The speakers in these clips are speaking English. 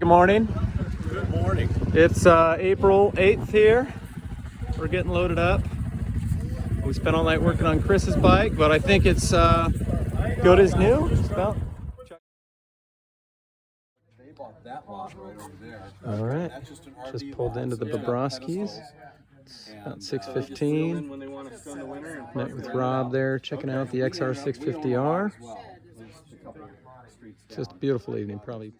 Good morning. Good morning. It's April 8th here. We're getting loaded up. We spent all night working on Chris's bike, but I think it's good as new. Just about. They bought that lot right over there. All right. That's just an Just RV pulled lot, into so the it's got Bobrovskis. pedestals. It's And, about just wheel 6:15. in when they want to spend the winter and Met park with right Rob out. there, checking out the We XR own a lot 650R. as well. Just a couple streets It's just a down. beautiful evening, probably.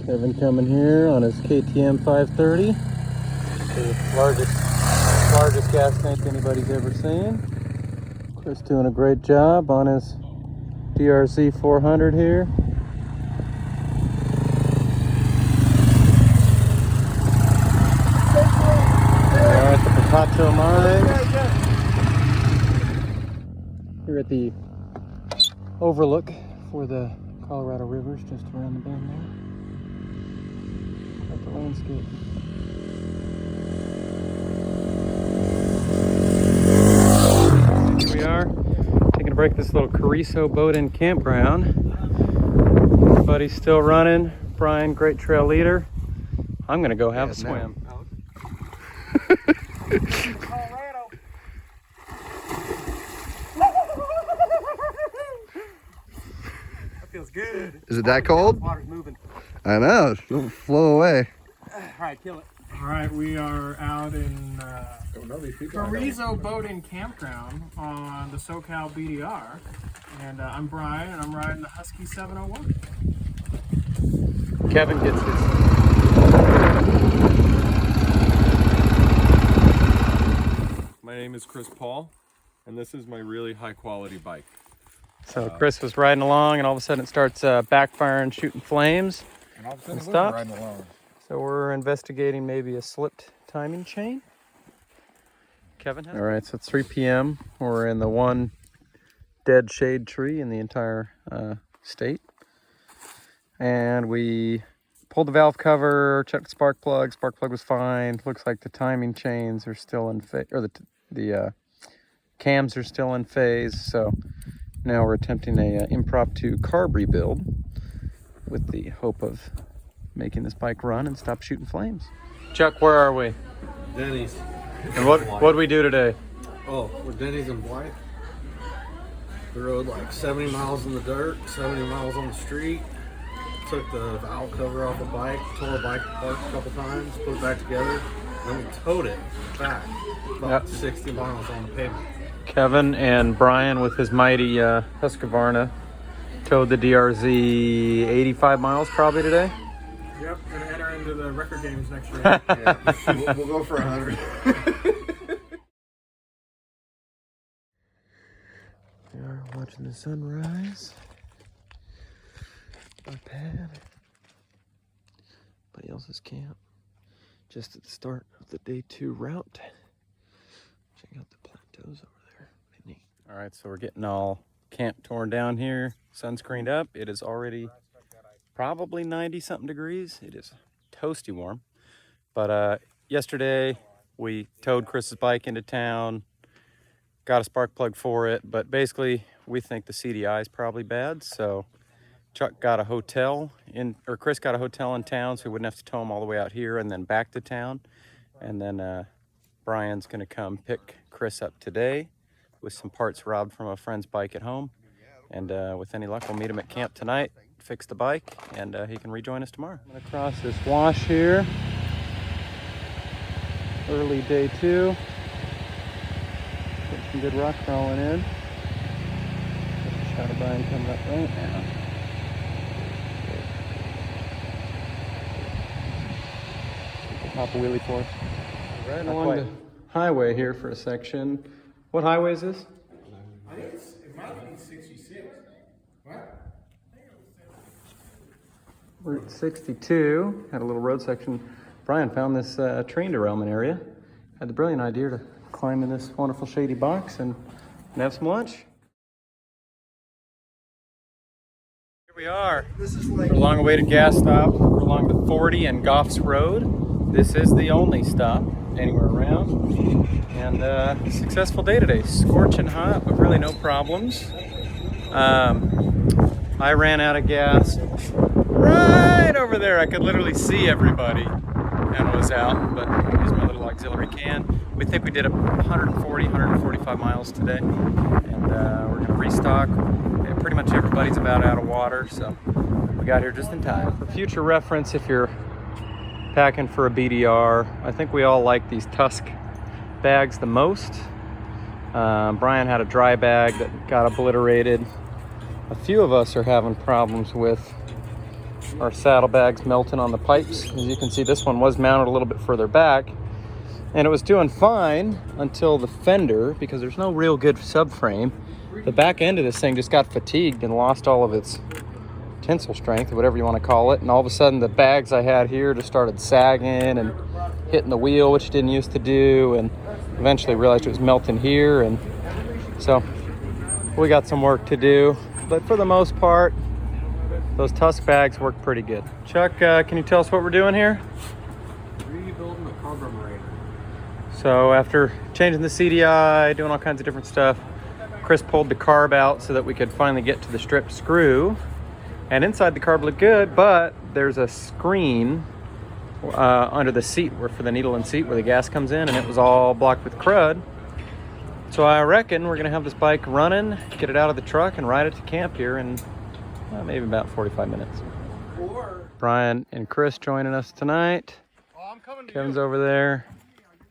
Kevin coming here on his KTM 530. The largest gas tank anybody's ever seen. Chris doing a great job on his DRZ 400 here. We are at the Papacho Mines. Here at the overlook for the Colorado Rivers, just around the bend there. At the landscape. Here we are, taking a break at this little Carrizo boat-in campground. Everybody's still running. Brian, great trail leader. I'm gonna go have a swim. Colorado. That feels good. Is it that cold? Water's moving. I know. It'll flow away. All right, kill it. All right, we are out in Carrizo Boating Campground on the SoCal BDR. And I'm Brian, and I'm riding the Husky 701. Kevin gets his. My name is Chris Paul, and this is my really high quality bike. So Chris was riding along, and all of a sudden it starts backfiring, shooting flames. And all of a And sudden, stop. riding alone. So we're investigating maybe a slipped timing chain. Kevin has. All right, so it's 3 p.m. We're in the one dead shade tree in the entire state. And we pulled the valve cover, checked the spark plug. Spark plug was fine. Looks like the timing chains are still in phase, or the cams are still in phase. So now we're attempting a impromptu carb rebuild with the hope of making this bike run and stop shooting flames. Chuck, where are we? Denny's. And what do we do today? Oh, we're Denny's in Blythe. We rode like 70 miles in the dirt, 70 miles on the street. Took the valve cover off the bike, tore the bike apart a couple times, put it back together, then we towed it back about 60 miles on the pavement. Kevin and Brian with his mighty Husqvarna towed the DRZ 85 miles probably today. Yep, gonna enter into the record games next year. Yeah, we'll go for 100. We are watching the sunrise. Our pad. Everybody else's camp. Just at the start of the day 2 route. Check out the plateaus over there. Pretty neat. All right, so we're getting all camp torn down here. Sun screened up. It is already probably 90 something degrees. It is toasty warm. But yesterday we towed Chris's bike into town. Got a spark plug for it, but basically we think the CDI is probably bad. So Chuck got a hotel or Chris got a hotel in town, so we wouldn't have to tow him all the way out here and then back to town. And then Brian's gonna come pick Chris up today with some parts robbed from a friend's bike at home. And with any luck, we'll meet him at camp tonight, fix the bike, and he can rejoin us tomorrow. I'm gonna cross this wash here. Early day 2. Get some good rock crawling in. Got a shot of Brian coming up right now. Pop a wheelie for us. Right along the highway here for a section. What highway is this? I think it might be 66. What? Route 62. Had a little road section. Brian found this train derailment area. Had the brilliant idea to climb in this wonderful shady box and have some lunch. Here we are. Our long-awaited gas stop. We're along the 40 and Goffs Road. This is the only stop anywhere around. And successful day today. Scorching hot, but really no problems. I ran out of gas right over there. I could literally see everybody and was out, but I used my little auxiliary can. We think we did 140, 145 miles today, and we're gonna restock. And pretty much everybody's about out of water, so we got here just in time. For future reference, if you're packing for a BDR, I think we all like these Tusk bags the most. Brian had a dry bag that got obliterated. A few of us are having problems with our saddlebags melting on the pipes. As you can see, this one was mounted a little bit further back, and it was doing fine until the fender, because there's no real good subframe. The back end of this thing just got fatigued and lost all of its tensile strength, or whatever you want to call it, and all of a sudden the bags I had here just started sagging and hitting the wheel, which it didn't used to do, and eventually realized it was melting here, and so we got some work to do. But for the most part, those Tusk bags work pretty good. Chuck, can you tell us what we're doing here? Rebuilding the carburetor. So after changing the CDI, doing all kinds of different stuff, Chris pulled the carb out so that we could finally get to the stripped screw. And inside the carb looked good, but there's a screen under the seat for the needle and seat where the gas comes in, and it was all blocked with crud. So I reckon we're gonna have this bike running, get it out of the truck, and ride it to camp here in maybe about 45 minutes. Brian and Chris joining us tonight. Kevin's over there.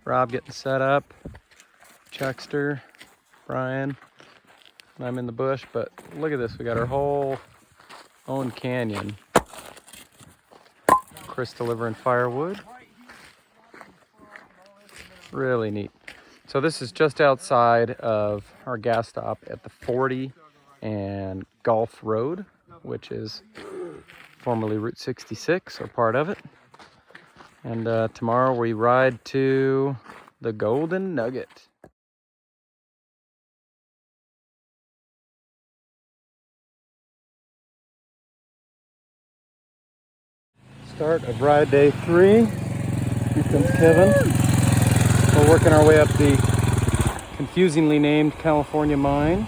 Rob getting set up. Chuckster, Brian, and I'm in the bush. But look at this, we got our whole own canyon. Chris delivering firewood. Really neat. So this is just outside of our gas stop at the 40 and Gulf Road, which is formerly Route 66, or part of it. And tomorrow we ride to the Golden Nugget. Start of ride day 3. Here comes Kevin. We're working our way up the confusingly named California mine.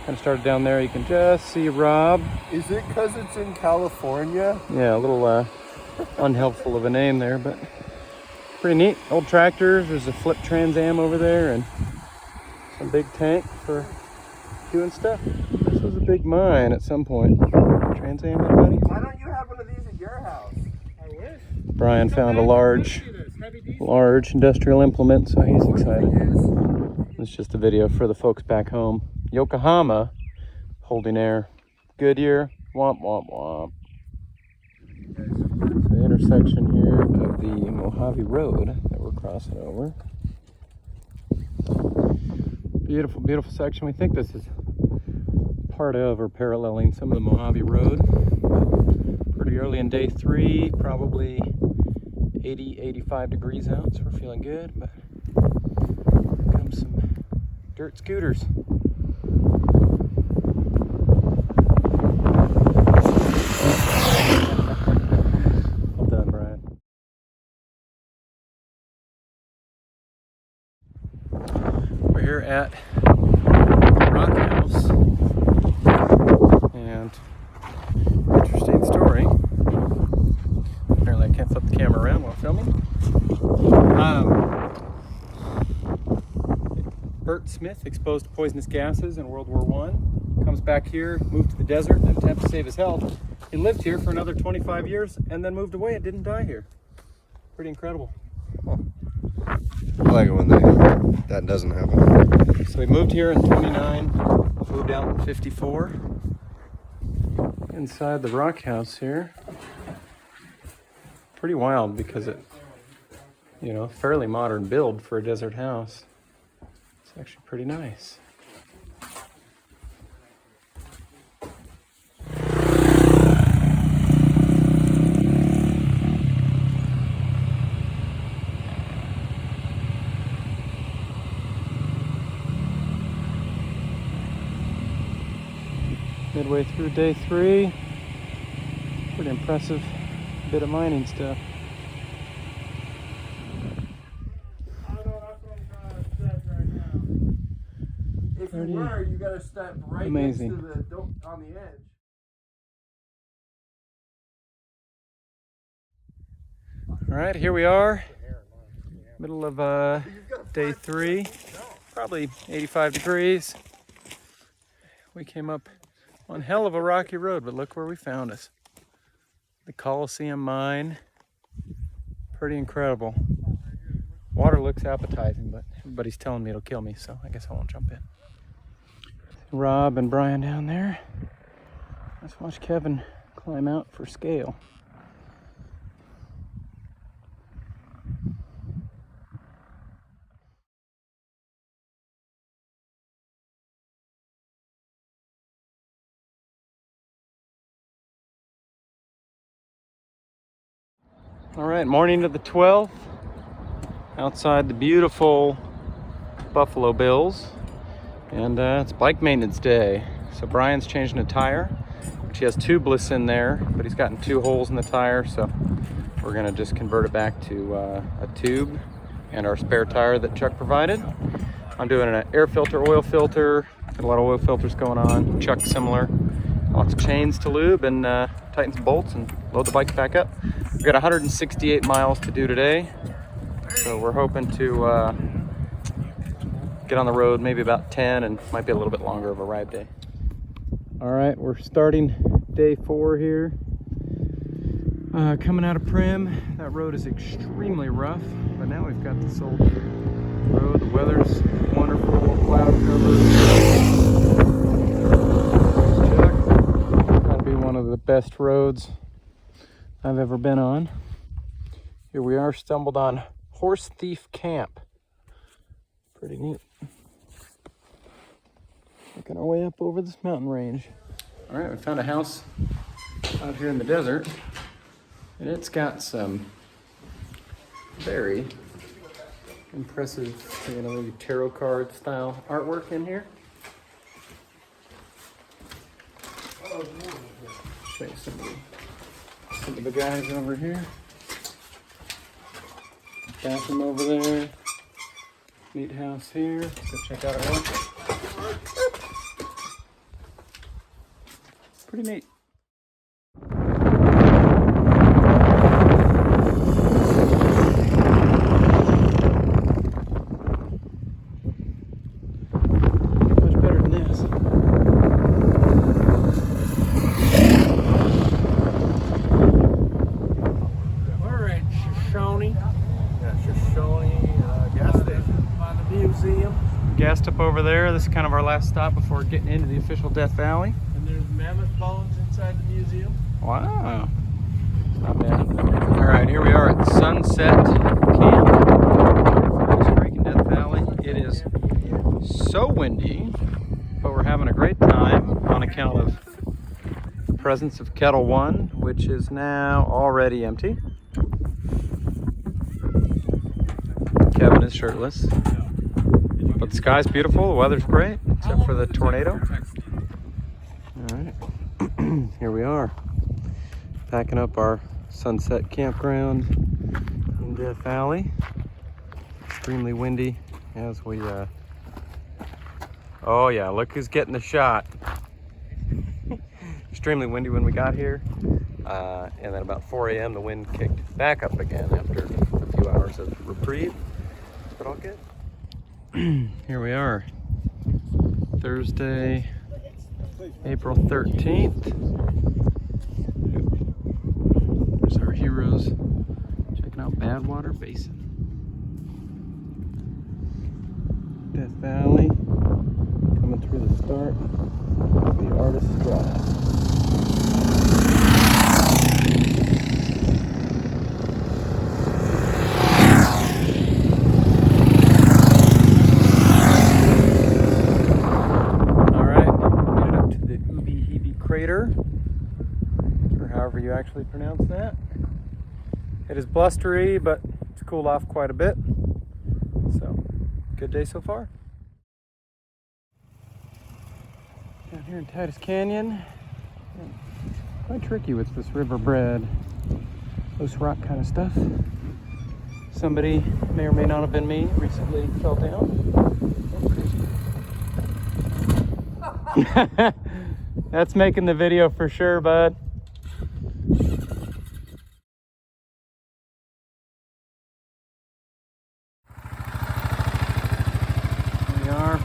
Kind of started down there. You can just see Rob. Is it because it's in California? Yeah, a little unhelpful of a name there, but pretty neat. Old tractors. There's a flip Trans Am over there, and some big tank for doing stuff. This was a big mine at some point. Trans Am, anybody? Why don't you have one of these at your house? I wish. Brian found a large industrial implement, so he's excited. It's just a video for the folks back home. Yokohama, holding air. Goodyear, womp womp womp. It's the intersection here of the Mojave Road that we're crossing over. Beautiful, beautiful section. We think this is part of or paralleling some of the Mojave Road. Pretty early in day 3, probably 80, 85 degrees out, so we're feeling good, but here comes some dirt scooters. Well done, Brian. We're here at Rock House, and interesting story. Apparently I can't flip the camera around while filming. Bert Smith, exposed to poisonous gases in World War I, comes back here, moved to the desert in an attempt to save his health. He lived here for another 25 years and then moved away and didn't die here. Pretty incredible. I like it when that doesn't happen. So he moved here in 29, moved out in 54. Inside the rock house here. Pretty wild because it, fairly modern build for a desert house. It's actually pretty nice. Midway through day 3. Pretty impressive bit of mining stuff. If you were, you gotta step right Amazing. next to the on the edge. All right, here we are, middle of day 3, probably 85 degrees. We came up one hell of a rocky road, but look where we found us. The Coliseum Mine. Pretty incredible. Water looks appetizing, but everybody's telling me it'll kill me, so I guess I won't jump in. Rob and Brian down there. Let's watch Kevin climb out for scale. All right, morning of the 12th, outside the beautiful Buffalo Bills, and it's bike maintenance day. So Brian's changing a tire, which he has tubeless in there, but he's gotten 2 holes in the tire, so we're gonna just convert it back to a tube and our spare tire that Chuck provided. I'm doing an air filter, oil filter, got a lot of oil filters going on. Chuck similar, lots of chains to lube and tighten some bolts and load the bike back up. We've got 168 miles to do today, so we're hoping to get on the road maybe about 10 and might be a little bit longer of a ride day. All right, we're starting day 4 here. Coming out of Prim, that road is extremely rough, but now we've got this old road. The weather's wonderful, cloud cover. Gotta be one of the best roads I've ever been on. Here we are, stumbled on Horse Thief Camp. Pretty neat. Making our way up over this mountain range. All right, we found a house out here in the desert, and it's got some very impressive, maybe tarot card style artwork in here. Show you some of the guys over here. Bathroom over there. Neat house here. Let's go check out our house. Pretty neat. Much better than this. All right, Shoshone. Yeah, Shoshone gas station by the museum. Gassed up over there. This is kind of our last stop before getting into the official Death Valley. And there's mammoth bones inside the museum. Wow. Not bad. All right, here we are at Sunset Camp. Creek in Death Valley. It is so windy, but we're having a great time on account of the presence of Kettle One, which is now already empty. Kevin is shirtless. But the sky's beautiful, the weather's great, except for the tornado. All right, here we are, packing up our Sunset Campground in Death Valley. Extremely windy as we, oh yeah, look who's getting the shot. Extremely windy when we got here, and then about 4 a.m. the wind kicked back up again after a few hours of reprieve, but all good. Here we are, Thursday, April 13th. There's our heroes checking out Badwater Basin. Death Valley, coming through the start of the Artist's Drive. Crater, or however you actually pronounce that. It is blustery, but it's cooled off quite a bit. So, good day so far. Down here in Titus Canyon. Quite tricky with this river bed, loose rock kind of stuff. Somebody, may or may not have been me, recently fell down. That's making the video for sure, bud. We are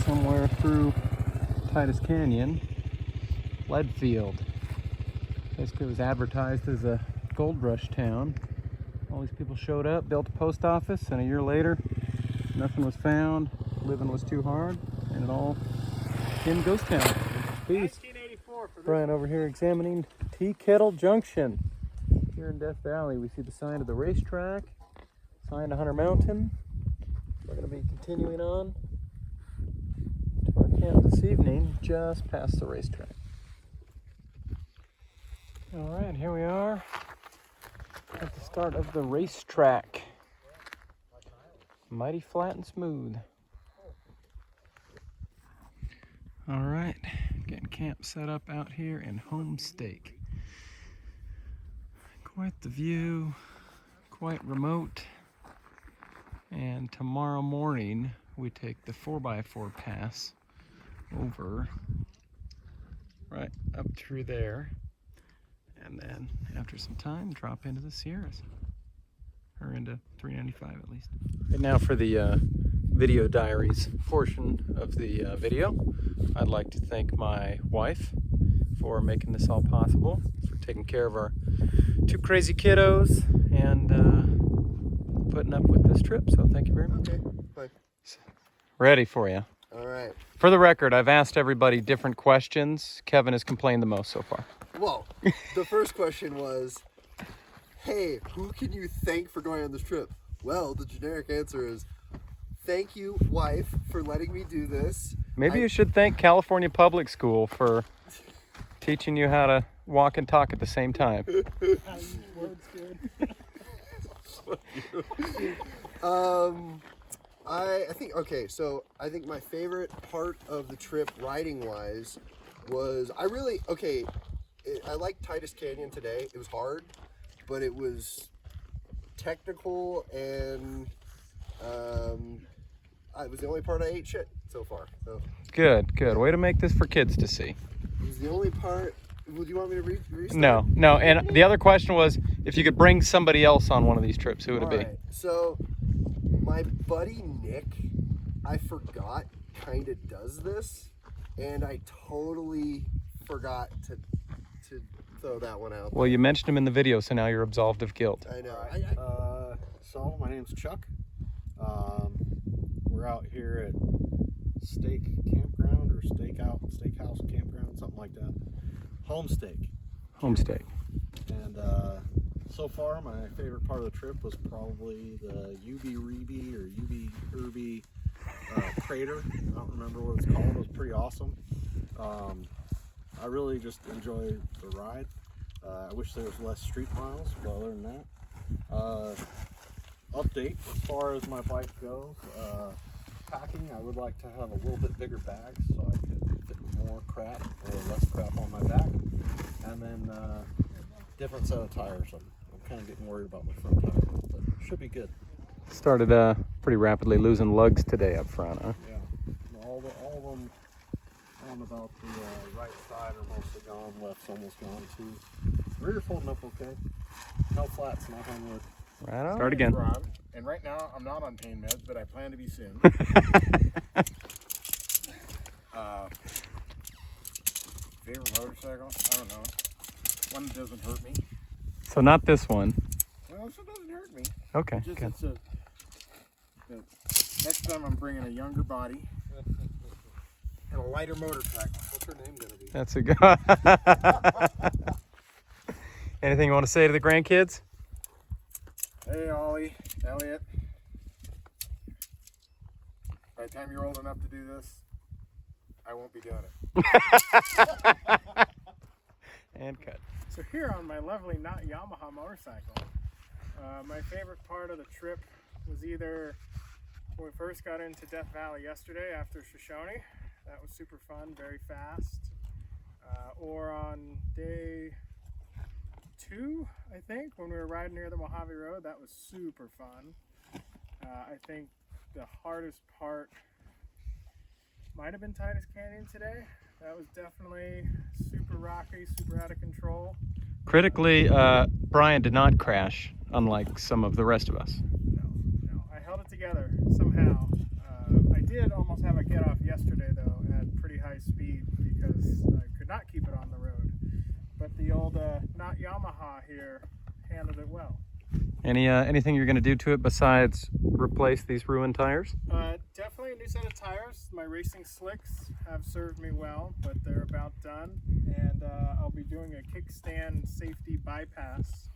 somewhere through Titus Canyon, Leadfield. Basically it was advertised as a gold rush town. All these people showed up, built a post office, and a year later nothing was found, living was too hard, and it all became ghost town. Peace. 1984 for Brian over here examining Tea Kettle Junction. Here in Death Valley we see the sign of the racetrack, sign to Hunter Mountain. We're going to be continuing on to our camp this evening, just past the racetrack. All right, here we are at the start of the racetrack. Mighty flat and smooth. All right, getting camp set up out here in Homestake. Quite the view, quite remote. And tomorrow morning we take the 4x4 pass over right up through there, and then after some time drop into the Sierras, or into 395 at least. And now for the video diaries portion of the video, I'd like to thank my wife for making this all possible, for taking care of our two crazy kiddos, and putting up with this trip, so thank you very much. Okay, fine. Ready for you. All right. For the record, I've asked everybody different questions. Kevin has complained the most so far. Well, the first question was, hey, who can you thank for going on this trip? Well, the generic answer is, thank you, wife, for letting me do this. Maybe you should thank California Public School for teaching you how to walk and talk at the same time. I think, okay, so I think my favorite part of the trip riding wise was, I liked Titus Canyon today. It was hard, but it was technical, and it was the only part I ate shit so far. So Good. Way to make this for kids to see. it was the only part. Would you want me to restart? No. And the other question was, if you could bring somebody else on one of these trips, who would it be? Alright, so my buddy Nick, I forgot, kind of does this, and I totally forgot to throw that one out. Well, you mentioned him in the video, so now you're absolved of guilt. I know. So my name's Chuck. We're out here at Steak Campground or Steakhouse Campground, something like that. Homestake. Homestake. And so far, my favorite part of the trip was probably the UB or UB Herby crater. I don't remember what it's called. It was pretty awesome. I really just enjoyed the ride. I wish there was less street miles, but other than that, update as far as my bike goes. Packing, I would like to have a little bit bigger bag so I could fit more crap or less crap on my back. And then different set of tires. I'm kind of getting worried about my front tire, but it should be good. Started pretty rapidly losing lugs today up front, huh? Yeah, all of them on about the right side are mostly gone. Left's almost gone too. Rear's holding up okay. No flats, knock on wood. Right on. Start again. Rob, and right now I'm not on pain meds, but I plan to be soon. Favorite motorcycle? I don't know. One that doesn't hurt me. So not this one. Well, this one doesn't hurt me. Okay, Just good. Next time I'm bringing a younger body and a lighter motorcycle. What's her name gonna be? That's a good. Anything you want to say to the grandkids? Hey, Ollie, Elliot. By the time you're old enough to do this, I won't be doing it. And cut. So here on my lovely not Yamaha motorcycle, my favorite part of the trip was either when we first got into Death Valley yesterday after Shoshone. That was super fun, very fast. Or on day 2, I think, when we were riding near the Mojave Road, that was super fun. I think the hardest part might have been Titus Canyon today. That was definitely super rocky, super out of control. Critically, Brian did not crash, unlike some of the rest of us. No, I held it together somehow. I did almost have a get off yesterday though at pretty high speed because I could not keep it on the road. But the old not Yamaha here handled it well. Anything you're going to do to it besides replace these ruined tires? Definitely a new set of tires. My racing slicks have served me well, but they're about done. And I'll be doing a kickstand safety bypass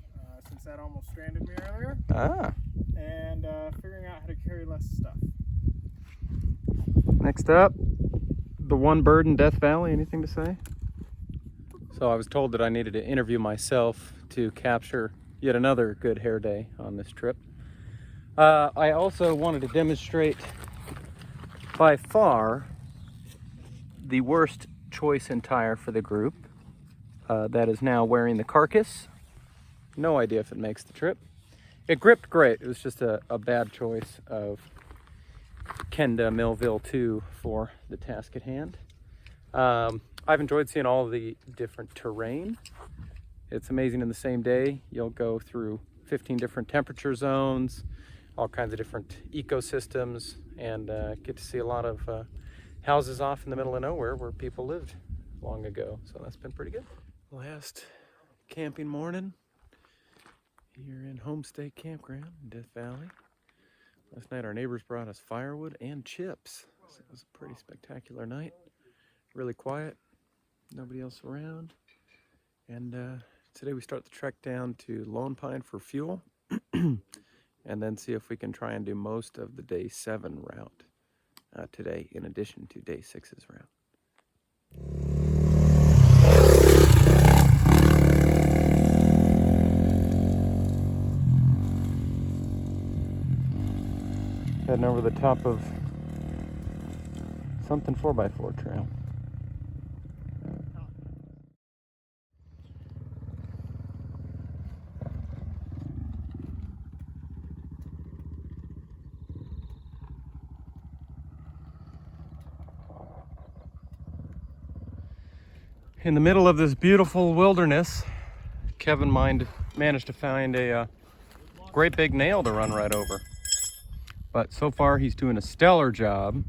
since that almost stranded me earlier. Ah. And figuring out how to carry less stuff. Next up, the one bird in Death Valley. Anything to say? So I was told that I needed to interview myself to capture yet another good hair day on this trip. I also wanted to demonstrate by far the worst choice in tire for the group that is now wearing the carcass. No idea if it makes the trip. It gripped great. It was just a bad choice of Kenda Millville 2 for the task at hand. I've enjoyed seeing all the different terrain. It's amazing in the same day. You'll go through 15 different temperature zones, all kinds of different ecosystems, and get to see a lot of houses off in the middle of nowhere where people lived long ago. So that's been pretty good. Last camping morning here in Homestay Campground in Death Valley. Last night our neighbors brought us firewood and chips. So it was a pretty spectacular night. Really quiet, nobody else around. And today we start the trek down to Lone Pine for fuel and then see if we can try and do most of the day 7 route today in addition to day 6's route. Heading over the top of something 4x4 trail. In the middle of this beautiful wilderness, Kevin managed to find a great big nail to run right over. But so far he's doing a stellar job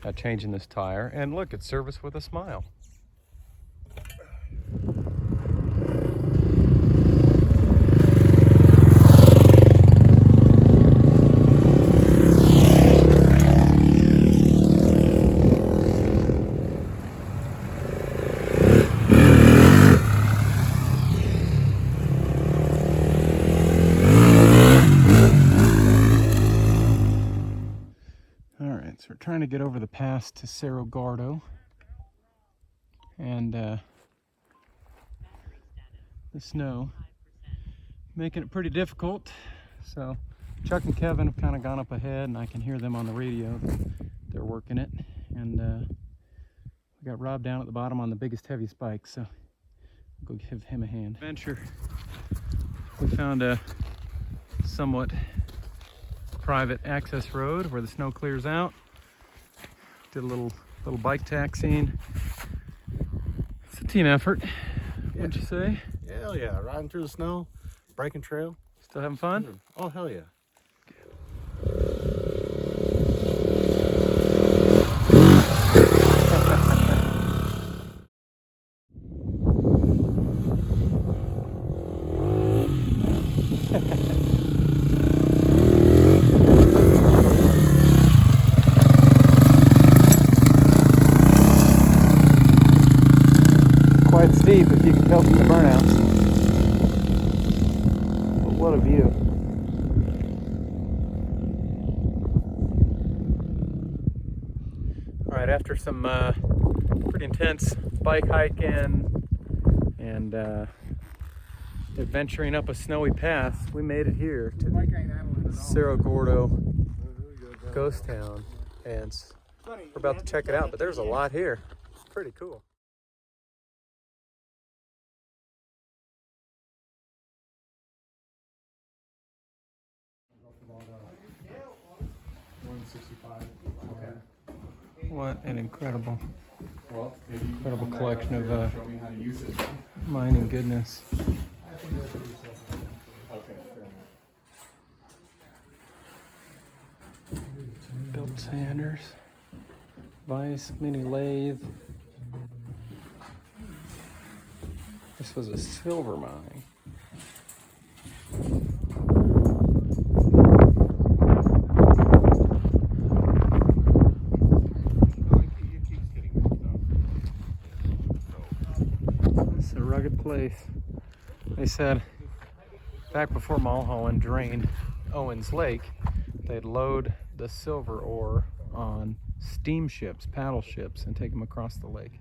at changing this tire. And look, it's service with a smile. So we're trying to get over the pass to Cerro Gordo, and the snow making it pretty difficult. So Chuck and Kevin have kind of gone up ahead, and I can hear them on the radio. They're working it, and we got Rob down at the bottom on the biggest, heaviest bike, so we'll go give him a hand. Adventure. We found a somewhat private access road where the snow clears out. Did a little bike taxiing. It's a team effort, wouldn't you say? Hell yeah, riding through the snow, breaking trail. Still having fun? Oh, hell yeah. Quite steep if you can tell from the burnout. But what a view. All right, after some pretty intense bike hiking and adventuring up a snowy path, we made it here to Cerro Gordo Ghost Town. And We're about to check it out, but there's a lot here. It's pretty cool. What an incredible collection of mining goodness. Built sanders, vise, mini lathe. This was a silver mine. It's a rugged place. They said back before Mulholland drained Owens Lake, they'd load the silver ore on steamships, paddle ships, and take them across the lake.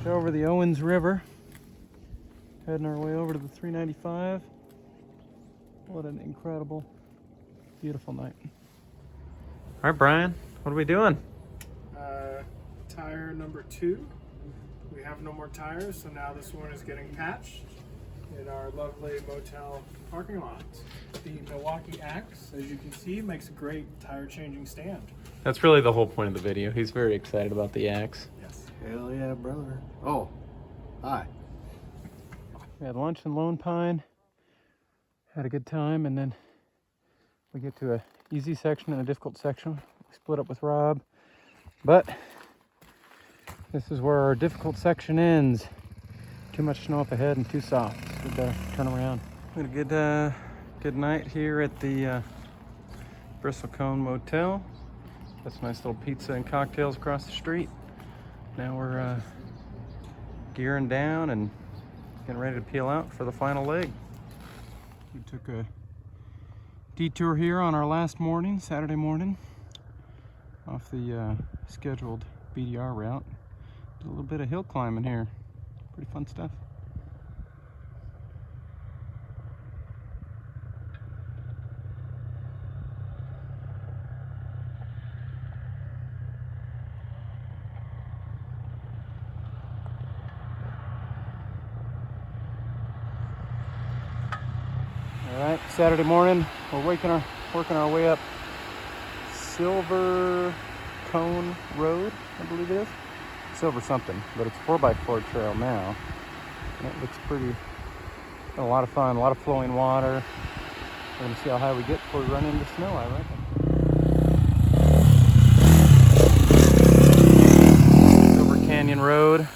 Over the Owens River, heading our way over to the 395. What an incredible, beautiful night. All right, Brian, what are we doing? Tire number 2. We have no more tires, so now this one is getting patched in our lovely motel parking lot. The Milwaukee Axe, as you can see, makes a great tire changing stand. That's really the whole point of the video. He's very excited about the axe. Yes. Hell yeah, brother. Oh, hi. We had lunch in Lone Pine, had a good time, and then we get to a easy section and a difficult section. We split up with Rob, but this is where our difficult section ends. Too much snow up ahead and too soft, so we better turn around. We had a good night here at the Bristlecone Motel. Got some nice little pizza and cocktails across the street. Now we're gearing down and getting ready to peel out for the final leg. We took a detour here on our last morning, Saturday morning, off the scheduled BDR route. Did a little bit of hill climbing here. Pretty fun stuff. All right, Saturday morning, we're working our way up Silver Cone Road, I believe it is. Silver something, but it's 4x4 trail now. And it looks pretty, a lot of fun, a lot of flowing water. We're gonna see how high we get before we run into snow, I reckon. Silver Canyon Road.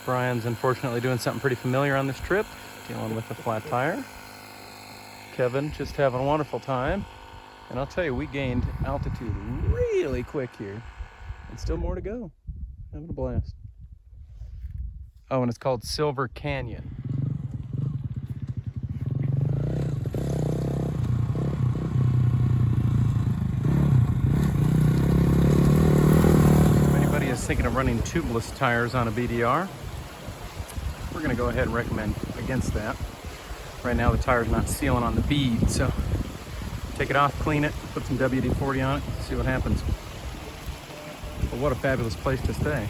Brian's unfortunately doing something pretty familiar on this trip, dealing with a flat tire. Kevin just having a wonderful time. And I'll tell you, we gained altitude really quick here. And still more to go. Having a blast. Oh, and it's called Silver Canyon. If anybody is thinking of running tubeless tires on a BDR, we're going to go ahead and recommend against that. Right now the tire's not sealing on the bead, so take it off, clean it, put some WD-40 on it, see what happens. But what a fabulous place to stay.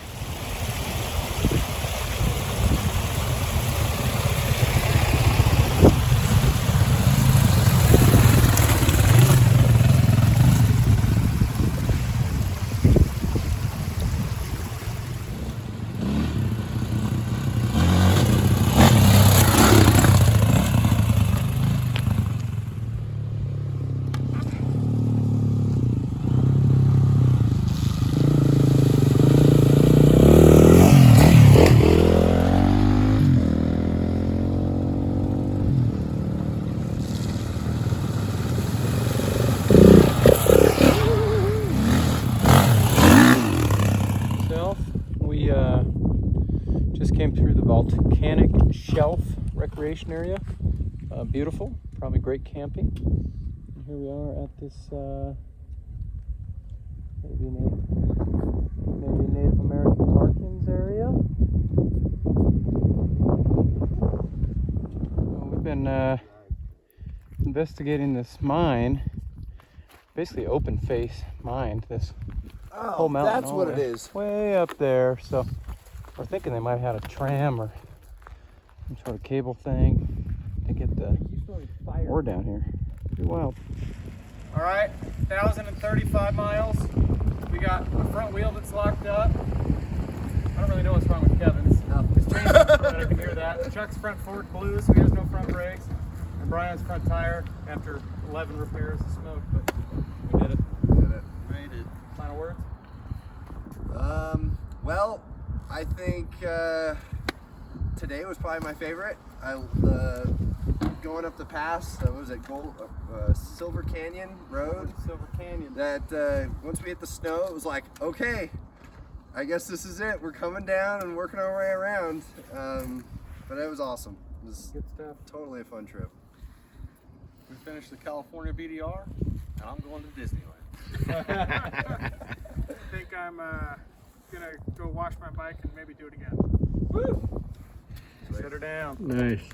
recreation area. Beautiful, probably great camping. And here we are at this maybe Native American markings area. Well, we've been investigating this mine, basically open face mine. This whole mountain. That's what it is. Way up there. So we're thinking they might have had a tram or some sort of cable thing to get the ore down here. Pretty wild. All right, 1,035 miles. We got a front wheel that's locked up. I don't really know what's wrong with Kevin's. His chain's I can hear that. Chuck's front fork blew, so he has no front brakes. And Brian's front tire, after 11 repairs, is smoked, but we did it. Made it. Final words? Well, I think today was probably my favorite. Going up the pass, what was it, Silver Canyon Road? Silver Canyon. That once we hit the snow, it was like, okay, I guess this is it. We're coming down and working our way around. But it was awesome. It was Good stuff. totally a fun trip. We finished the California BDR, and I'm going to Disneyland. I think I'm gonna go wash my bike and maybe do it again. Set her down. Nice.